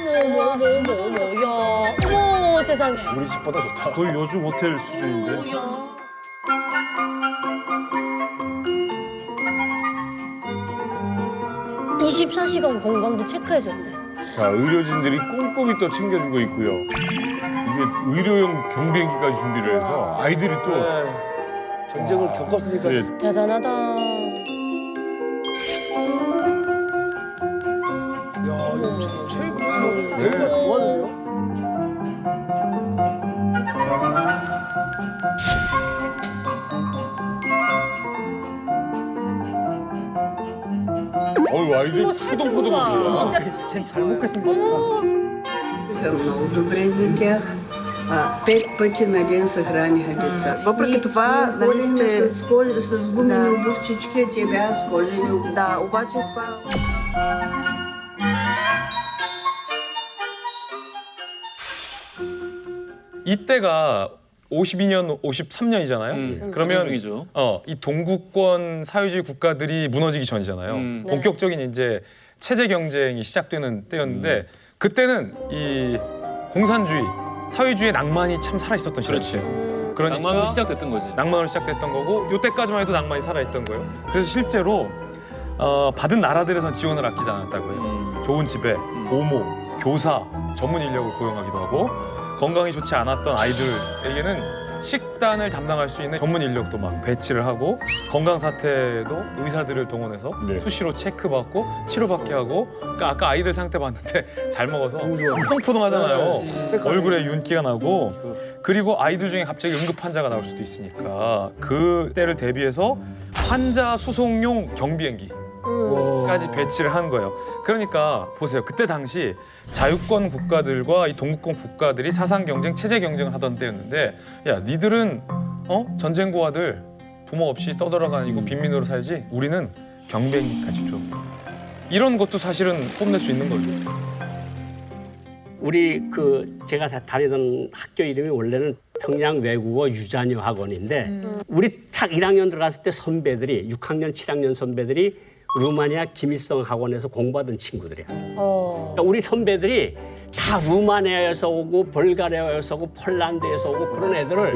어머, 야. 어머, 세상에. 우리 집보다 좋다. 거의 요즘 호텔 수준인데. 야. (24시간) 건강도 체크해줬대. 자, 의료진들이 꼼꼼히 또 챙겨주고 있고요. 이게 의료용 경비행기까지 준비를 해서 아이들이 또 네. 전쟁을 겪었으니까. 예, 대단하다. 야, 이거 최고. 배우가 좋았는데요? 어유 아이들 어머, 살짝 포동포동한 봐. 거. 진짜. 잘 먹게 생겼다. В доброзитях 5 пъти на ден се храниха деца. Въпреки това, нали Големи сте... с гумени обувчички, те бяха с кожени обувки. Да, обаче това... 이때가 52년, 53년이잖아요. 그러면 중이죠. 이 동구권 사회주의 국가들이 무너지기 전이잖아요. 본격적인 이제 체제 경쟁이 시작되는 때였는데 그때는 이 공산주의, 사회주의의 낭만이 참 살아 있었던 시절. 그렇지. 그러니까 낭만으로 시작됐던 거지. 낭만으로 시작됐던 거고 이때까지만 해도 낭만이 살아있던 거예요. 그래서 실제로 받은 나라들에선 지원을 아끼지 않았다고요. 좋은 집에 보모, 교사, 전문 인력을 고용하기도 하고 건강이 좋지 않았던 아이들에게는 식단을 담당할 수 있는 전문 인력도 막 배치를 하고 건강 사태도 의사들을 동원해서 네. 수시로 체크받고 치료받게 하고 그러니까 아까 아이들 상태 봤는데 잘 먹어서 포동포동하잖아요. 얼굴에 윤기가 나고 그리고 아이들 중에 갑자기 응급 환자가 나올 수도 있으니까 그 때를 대비해서 환자 수송용 경비행기 까지 배치를 한 거예요. 그러니까 보세요. 그때 당시 자유권 국가들과 이 동구권 국가들이 사상 경쟁, 체제 경쟁을 하던 때였는데 야, 니들은 전쟁 고아들 부모 없이 떠돌아다니고 빈민으로 살지 우리는 경비행기까지 줘. 이런 것도 사실은 뽐낼 수 있는 거죠. 우리 제가 다니던 학교 이름이 원래는 평양 외국어 유자녀 학원인데 우리 착 1학년 들어갔을 때 선배들이 6학년, 7학년 선배들이 루마니아 김일성 학원에서 공부하던 친구들이야. 그러니까 우리 선배들이 다 루마니아에서 오고 벌가리아에서 오고 폴란드에서 오고 그런 애들을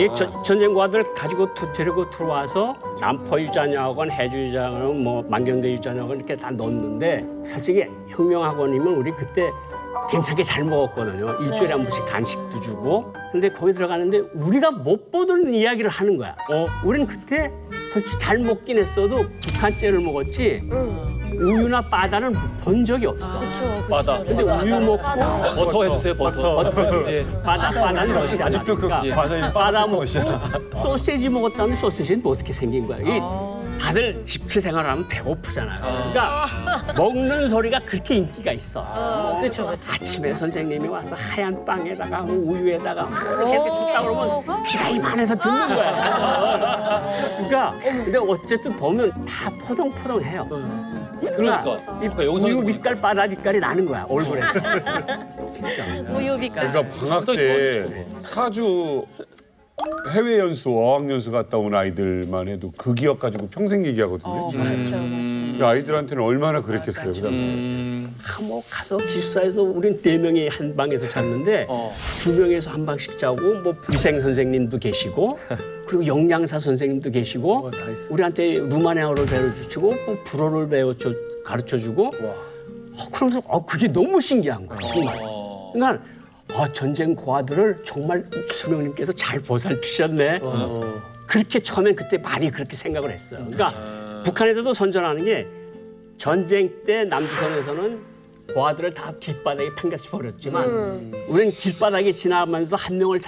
이 전쟁과들 가지고 데리고 들어와서 남포 유자녀학원, 해주 유자녀학원, 뭐 만경대 유자녀학원 이렇게 다 넣었는데 솔직히 혁명학원이면 우리 그때 괜찮게 잘 먹었거든요. 일주일에 한 번씩 간식도 주고. 근데 거기 들어가는데 우리가 못 보던 이야기를 하는 거야. 우리는 그때 솔직히 잘 먹긴 했어도 북한째를 먹었지 우유나 바다는 본 적이 없어. 바다. 근데 우유 먹고 버터 해주세요, 버터. 예. 바다는 러시아. 아직도 그 과자 이름 바다 먹고 소시지 먹었다는데 소시지는 뭐 어떻게 생긴 거야? 다들 집체 생활하면 배고프잖아요. 그러니까 먹는 소리가 그렇게 인기가 있어. 그렇죠. 아침에 선생님이 와서 하얀 빵에다가 우유에다가 뭐 이렇게 줬다 그러면 귀가 이만해서 듣는 거야. 그러니까 근데 어쨌든 보면 다 포동포동해요. 그러니까. 이 여기서 우유 보니까. 빛깔 바다 빛깔이 나는 거야 얼굴에. 진짜. 우유 빛깔. 그러니까 방학 때 사주 해외 연수, 어학 연수 갔다 온 아이들만 해도 그 기억 가지고 평생 얘기하거든요. 그 아이들한테는 얼마나 그랬겠어요, 그 당시에. 뭐 가서 기숙사에서 우린 4명이 한 방에서 잤는데 2명에서 한 방씩 자고 뭐 위생 선생님도 계시고 그리고 영양사 선생님도 계시고 우리한테 루마니아어를 배워주시고 뭐 불어를 가르쳐주고 그러면서 그게 너무 신기한 거야 정말. 그러니까 전쟁 고아들을 정말 수령님께서 잘 보살피셨네. 그렇게 처음엔 그때 많이 그렇게 생각을 했어요. 그러니까 북한에서도 선전하는 게 전쟁 때 남조선에서는 고아들을 다 길바닥에 팽개쳐 버렸지만 우리는 길바닥에 지나가면서 한 명을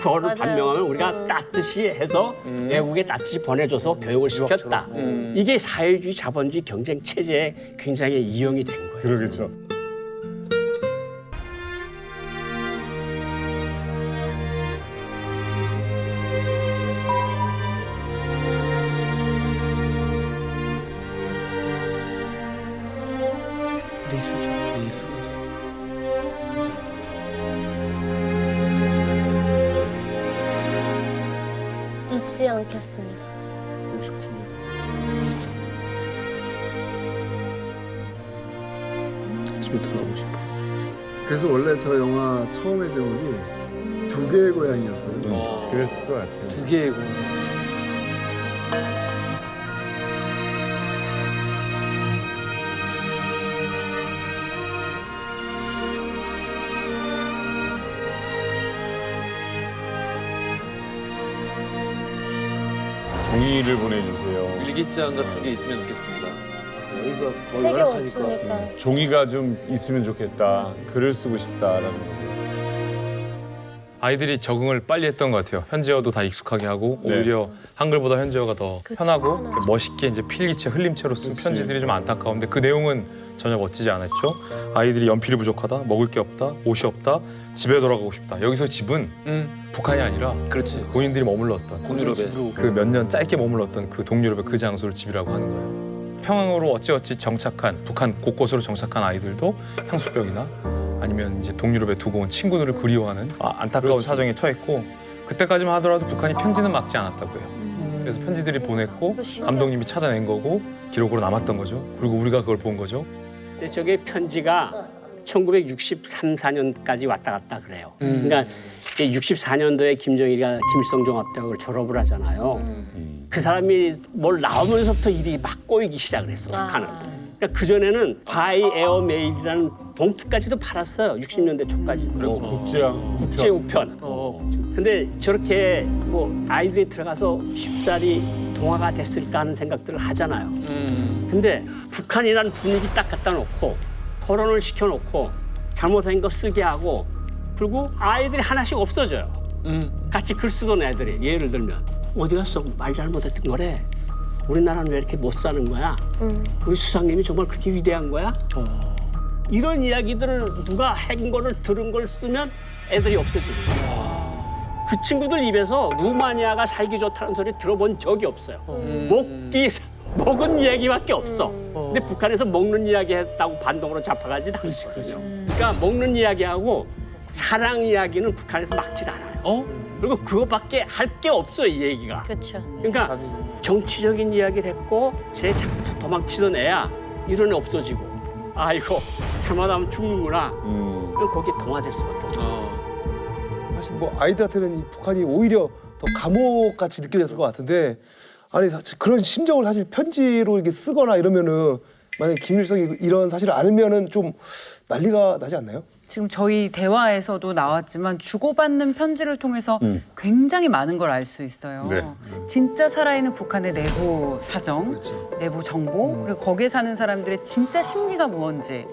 구호를 반명하면 우리가 따뜻이 해서 외국에 따뜻이 보내줘서 교육을 시켰다. 이게 사회주의 자본주의 경쟁 체제에 굉장히 이용이 된 거예요. 그러겠죠. 리수죠. 잊지 않겠습니다. 59년. 집에 돌아가고 싶어. 그래서 원래 저 영화 처음의 제목이 두 개의 고향이었어요. 그랬을 것 같아요. 두 개의 고 종이를 보내주세요. 일기장 같은 게 있으면 좋겠습니다. 여기가 더 책이 열악하니까. 없으니까. 종이가 좀 있으면 좋겠다. 글을 쓰고 싶다라는 거죠. 아이들이 적응을 빨리 했던 것 같아요. 현지어도 다 익숙하게 하고 네. 오히려 한글보다 현지어가 더 그치, 편하고 편하지. 멋있게 이제 필기체, 흘림체로 쓴 그치. 편지들이 좀 안타까운데 그 내용은 전혀 멋지지 않았죠. 아이들이 연필이 부족하다, 먹을 게 없다, 옷이 없다, 집에 돌아가고 싶다. 여기서 집은 북한이 아니라 그렇지. 고인들이 머물렀던 동유럽에. 그 몇 년 짧게 머물렀던 그 동유럽의 그 장소를 집이라고 하는 거예요. 평양으로 어찌어찌 정착한 북한 곳곳으로 정착한 아이들도 향수병이나 아니면 이제 동유럽에 두고 온 친구들을 그리워하는 안타까운 그렇지. 사정에 처했고 그때까지만 하더라도 북한이 편지는 막지 않았다고 해요. 그래서 편지들이 보냈고 감독님이 찾아낸 거고 기록으로 남았던 거죠. 그리고 우리가 그걸 본 거죠. 근데 저게 편지가 1963, 4년까지 왔다 갔다 그래요. 그러니까 64년도에 김정일이가 김일성종합대학을 졸업을 하잖아요. 그 사람이 뭘 나오면서부터 일이 막 꼬이기 시작을 했어, 북한은. 그러니까 그전에는 바이 에어 메일이라는 봉투까지도 팔았어요. 60년대 초까지도. 국제 우편. 근데 저렇게 뭐 아이들이 들어가서 쉽사리 동화가 됐을까 하는 생각들을 하잖아요. 근데 북한이라는 분위기 딱 갖다 놓고 토론을 시켜놓고 잘못한 거 쓰게 하고 그리고 아이들이 하나씩 없어져요. 같이 글 쓰던 애들이 예를 들면 어디 갔어? 말 잘못했던 거래. 우리나라는 왜 이렇게 못 사는 거야? 우리 수상님이 정말 그렇게 위대한 거야? 이런 이야기들을 누가 한 거를 들은 걸 쓰면 애들이 없어지는 거야. 그 친구들 입에서 루마니아가 살기 좋다는 소리 들어본 적이 없어요. 먹은 이야기밖에 없어. 근데 북한에서 먹는 이야기 했다고 반동으로 잡아가진 않으시거든요. 그러니까 먹는 이야기하고 사랑 이야기는 북한에서 막질 않아요. 그리고 그거밖에 할 게 없어, 이 얘기가. 그렇죠. 그러니까 정치적인 이야기를 했고 제 자꾸 도망치던 애야 이런 애 없어지고 아이고 잘못하면 죽는구나. 그럼 거기에 동화될 수밖에 없어요. 사실 뭐 아이들한테는 이 북한이 오히려 더 감옥같이 느껴졌을 것 같은데 아니 사실 그런 심정을 사실 편지로 이렇게 쓰거나 이러면은 만약에 김일성이 이런 사실을 알면은 좀 난리가 나지 않나요? 지금 저희 대화에서도 나왔지만 주고받는 편지를 통해서 굉장히 많은 걸 알 수 있어요. 네. 진짜 살아있는 북한의 내부 사정, 내부 정보, 그리고 거기에 사는 사람들의 진짜 심리가 뭔지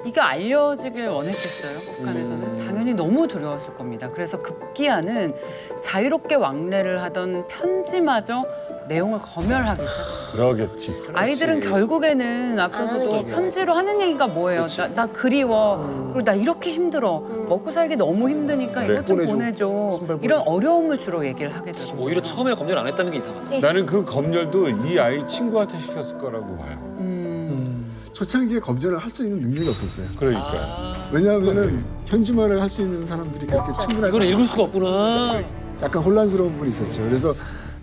이게 알려지길 원했겠어요. 북한에서는 당연히 너무 두려웠을 겁니다. 그래서 급기야는 자유롭게 왕래를 하던 편지마저 내용을 검열하기 시작해요. 그러겠지. 아이들은 결국에는 앞서서도 편지로 하는 얘기가 뭐예요? 나 그리워. 그리고 나 이렇게 힘들어. 먹고 살기 너무 힘드니까 네. 이것 좀 보내줘. 이런 어려움을 주로 얘기를 하게 되죠. 오히려 처음에 검열 안 했다는 게 이상하다. 나는 그 검열도 이 아이 친구한테 시켰을 거라고 봐요. 초창기에 검열을 할 수 있는 능력이 없었어요. 그러니까. 왜냐하면은 현지말을 할 수 있는 사람들이 그렇게 충분하지 이걸 읽을 수가 않아요. 없구나. 약간 혼란스러운 부분이 있었죠. 그래서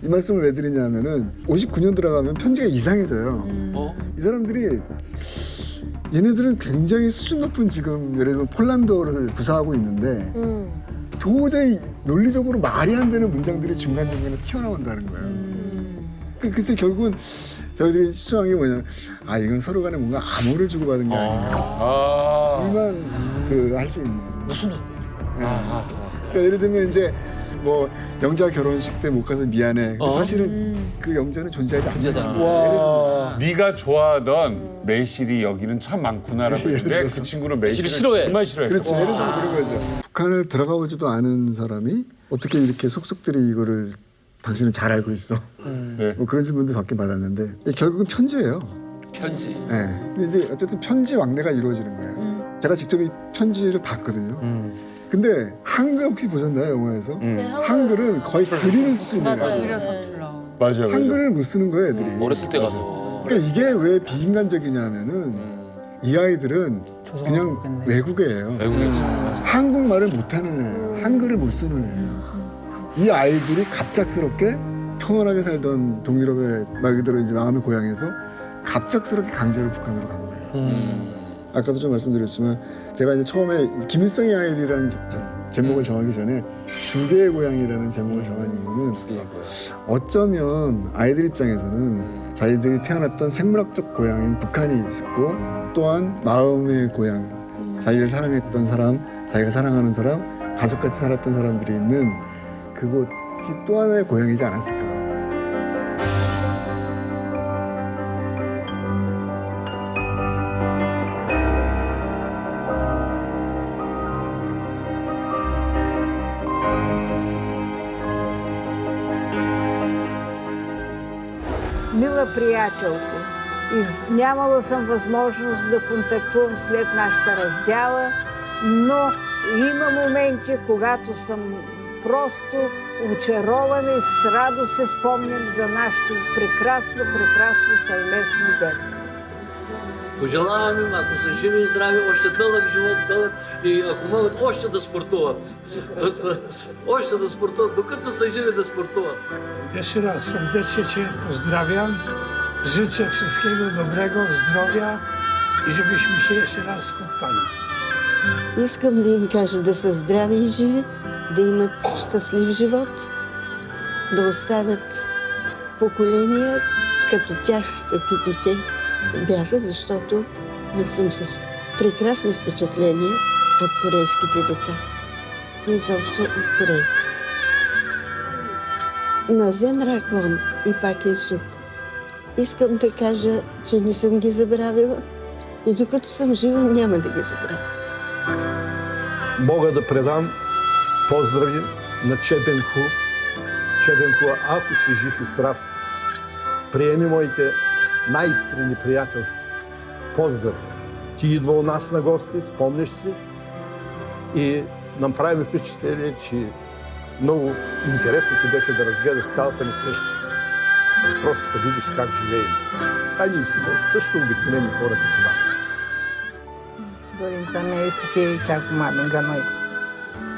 이 말씀을 왜 드리냐면은 59년 들어가면 편지가 이상해져요. 이 사람들이 얘네들은 굉장히 수준 높은 지금 예를 들면 폴란드어를 구사하고 있는데 도저히 논리적으로 말이 안 되는 문장들이 중간중간에 튀어나온다는 거예요. 그래서 결국은 저희들이 추정한 게 뭐냐면 아 이건 서로 간에 뭔가 암호를 주고받은 게 아니냐. 둘만 할 수 있는. 무슨 암호? 그러니까 예를 들면 이제 뭐 영자 결혼식 때 못 가서 미안해. 사실은 그 영자는 존재하지 않잖아. 와. 네가 좋아하던 매실이 여기는 참 많구나라고 했는데 그 친구는 매실을 싫어해. 정말 싫어해. 그렇죠. 예를 들면 그런 거죠. 북한을 들어가 보지도 않은 사람이 어떻게 이렇게 속속들이 이거를 당신은 잘 알고 있어. 네. 뭐 그런 질문도 받긴 받았는데 결국은 편지예요. 편지. 네. 근데 이제 어쨌든 편지 왕래가 이루어지는 거예요. 제가 직접 이 편지를 봤거든요. 근데 한글 혹시 보셨나요, 영화에서? 한글은 거의 그리는 수준이에요. 그려서 불러. 맞아요. 한글을 못 쓰는 거예요, 애들이. 어렸을 때 가서. 그러니까 이게 왜 비인간적이냐면은 이 아이들은 그냥 외국애예요. 한국말을 못하는 애예요. 한글을 못 쓰는 애예요. 이 아이들이 갑작스럽게 평온하게 살던 동유럽의 말 그대로 이제 마음의 고향에서 갑작스럽게 강제로 북한으로 간 거예요. 아까도 좀 말씀드렸지만 제가 이제 처음에 김일성의 아이들이라는 제목을 정하기 전에 두 개의 고향이라는 제목을 정한 이유는 어쩌면 아이들 입장에서는 자기들이 태어났던 생물학적 고향인 북한이 있었고 또한 마음의 고향, 자기를 사랑했던 사람, 자기가 사랑하는 사람, 가족같이 살았던 사람들이 있는 그곳이 또 하나의 고향이지 않았을까. Мила приятелко, нямала съм възможност да контактувам след нашата раздяла, но има моменти, когато съм просто очарована и с радост се спомням за нашето прекрасно съвместно детство. Пожелавам им, ако са живи и здрави, още дълъг живот, и ако могат още да спортуват. Още да спортуват, докато са живи да спортуват. Jeszcze raz serdecznie Cię pozdrawiam. Życzę wszystkiego dobrego, zdrowia i żebyśmy się jeszcze raz spotkali. Искам да им кажа да са здрави и живи, да имат щастлив живот, да оставят поколения като тях, каквито те бяха, защото съм с прекрасни впечатления от корейските деца и изобщо от корейците. Назен Раквон и Пак Ил-сук, искам да кажа, че не съм ги забравила и докато съм жива няма да ги забравя. Мога да предам поздрави на Чебенху. Чебенху, ако си жив и здрав, приеми моите най-искрени приятелски поздрави. Ти идва у нас на гости, спомняш си, и нам прави впечатление, че много интересно ти беше да разгледаш цялата ни къща. Просто да видиш как живеем. А ние си също обикновени хора като вас. Dorința mea e să fie aici acum, lângă noi.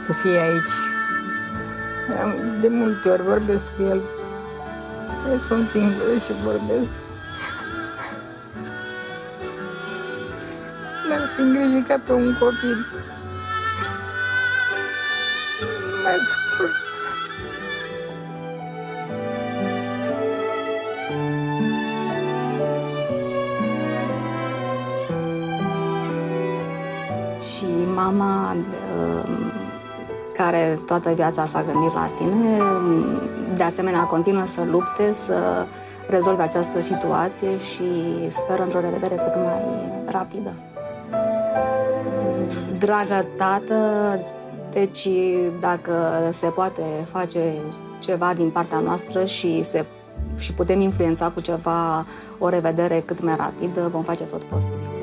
Să fie aici. De multe ori vorbesc cu el. Sunt singură și vorbesc. L-ar fi îngrijit ca pe un copil. Nu mai suport. Și mama, care toată viața s-a gândit la tine, de asemenea continuă să lupte, să rezolve această situație și speră într-o revedere cât mai rapidă. Dragă tată, deci dacă se poate face ceva din partea noastră și putem influența cu ceva o revedere cât mai rapidă, vom face tot posibil.